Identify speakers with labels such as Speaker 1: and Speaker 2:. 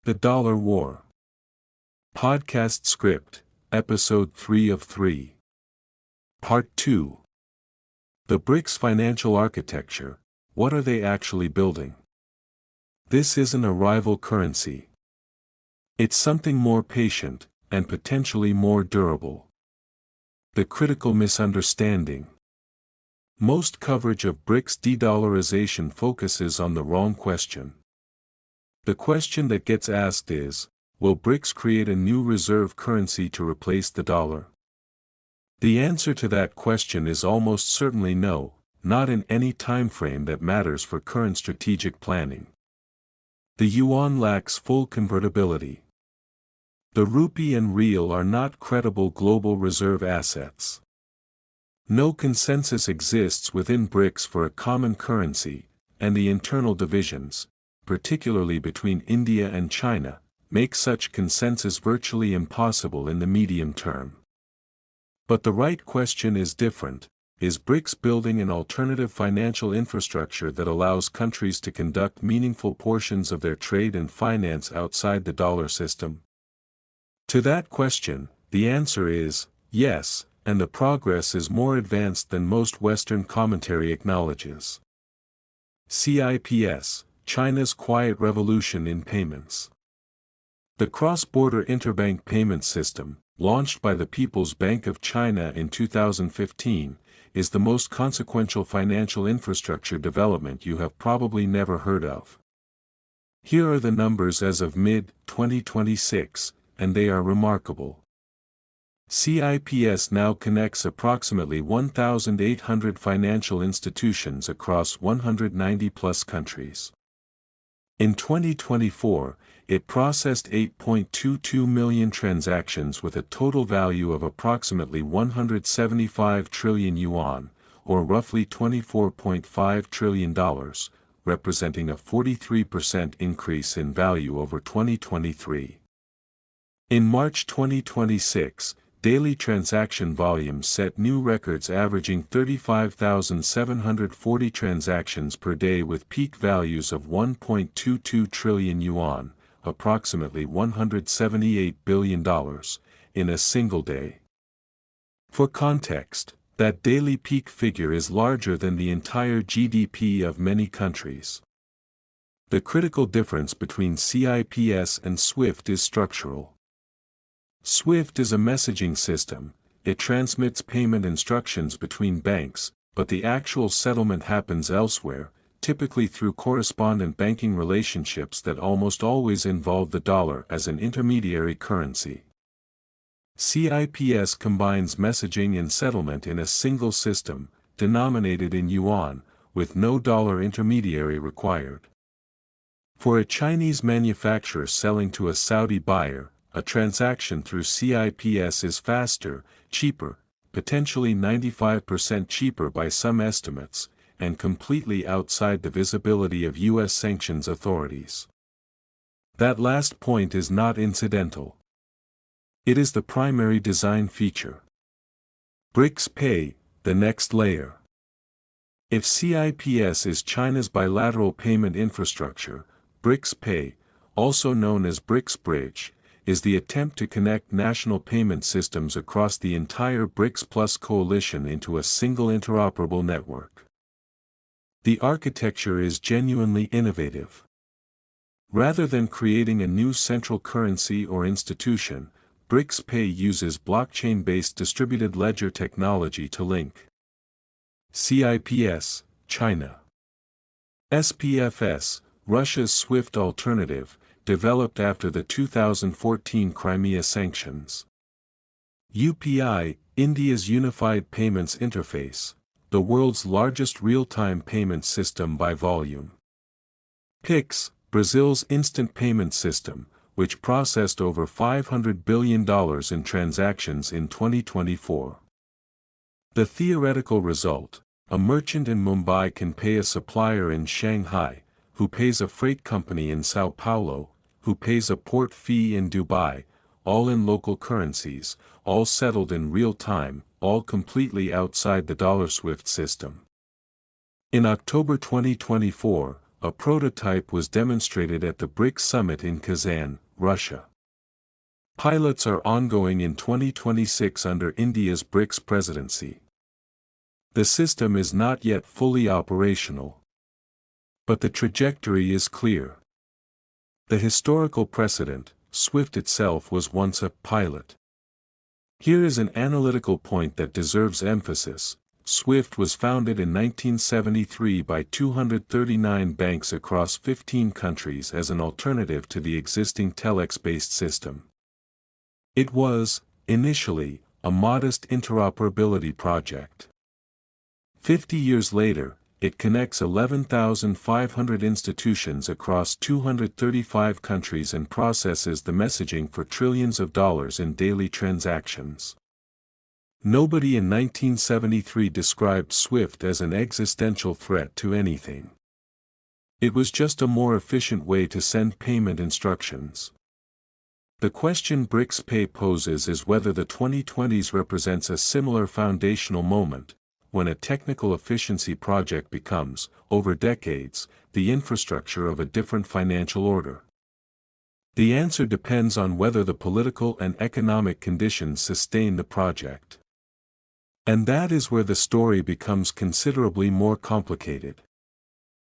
Speaker 1: The Dollar War. Podcast Script, Episode 3 of 3. Part 2. The BRICS Financial Architecture, what are they actually building? This isn't a rival currency. It's something more patient, and potentially more durable. The Critical Misunderstanding. Most coverage of BRICS de-dollarization focuses on the wrong question. The question that gets asked is, will BRICS create a new reserve currency to replace the dollar? The answer to that question is almost certainly no, not in any time frame that matters for current strategic planning. The yuan lacks full convertibility. The rupee and real are not credible global reserve assets. No consensus exists within BRICS for a common currency, and the internal divisions, particularly between India and China, make such consensus virtually impossible in the medium term. But the right question is different: is BRICS building an alternative financial infrastructure that allows countries to conduct meaningful portions of their trade and finance outside the dollar system? To that question, the answer is yes, and the progress is more advanced than most Western commentary acknowledges. CIPS, China's Quiet Revolution in Payments. The cross-border interbank payment system, launched by the People's Bank of China in 2015, is the most consequential financial infrastructure development you have probably never heard of. Here are the numbers as of mid-2026, and they are remarkable. CIPS now connects approximately 1,800 financial institutions across 190-plus countries. In 2024, it processed 8.22 million transactions with a total value of approximately 175 trillion yuan, or roughly $24.5 trillion, representing a 43% increase in value over 2023. In March 2026, daily transaction volume set new records averaging 35,740 transactions per day with peak values of 1.22 trillion yuan, approximately $178 billion, in a single day. For context, that daily peak figure is larger than the entire GDP of many countries. The critical difference between CIPS and SWIFT is structural. SWIFT is a messaging system. It transmits payment instructions between banks, but the actual settlement happens elsewhere, typically through correspondent banking relationships that almost always involve the dollar as an intermediary currency. CIPS combines messaging and settlement in a single system, denominated in yuan, with no dollar intermediary required. For a Chinese manufacturer selling to a Saudi buyer, a transaction through CIPS is faster, cheaper, potentially 95% cheaper by some estimates, and completely outside the visibility of U.S. sanctions authorities. That last point is not incidental. It is the primary design feature. BRICS Pay, the next layer. If CIPS is China's bilateral payment infrastructure, BRICS Pay, also known as BRICS Bridge, is the attempt to connect national payment systems across the entire BRICS Plus coalition into a single interoperable network. The architecture is genuinely innovative. Rather than creating a new central currency or institution, BRICS Pay uses blockchain-based distributed ledger technology to link CIPS, China. SPFS, Russia's SWIFT alternative, developed after the 2014 Crimea sanctions. UPI, India's Unified Payments Interface, the world's largest real-time payment system by volume. PIX, Brazil's instant payment system, which processed over $500 billion in transactions in 2024. The theoretical result: a merchant in Mumbai can pay a supplier in Shanghai, who pays a freight company in Sao Paulo, who pays a port fee in Dubai, all in local currencies, all settled in real time, all completely outside the dollar SWIFT system. In October 2024, a prototype was demonstrated at the BRICS summit in Kazan, Russia. Pilots are ongoing in 2026 under India's BRICS presidency. The system is not yet fully operational, but the trajectory is clear. The historical precedent, SWIFT itself was once a pilot. Here is an analytical point that deserves emphasis. SWIFT was founded in 1973 by 239 banks across 15 countries as an alternative to the existing telex-based system. It was, initially, a modest interoperability project. 50 years later, it connects 11,500 institutions across 235 countries and processes the messaging for trillions of dollars in daily transactions. Nobody in 1973 described SWIFT as an existential threat to anything. It was just a more efficient way to send payment instructions. The question BRICS Pay poses is whether the 2020s represents a similar foundational moment, when a technical efficiency project becomes, over decades, the infrastructure of a different financial order. The answer depends on whether the political and economic conditions sustain the project. And that is where the story becomes considerably more complicated.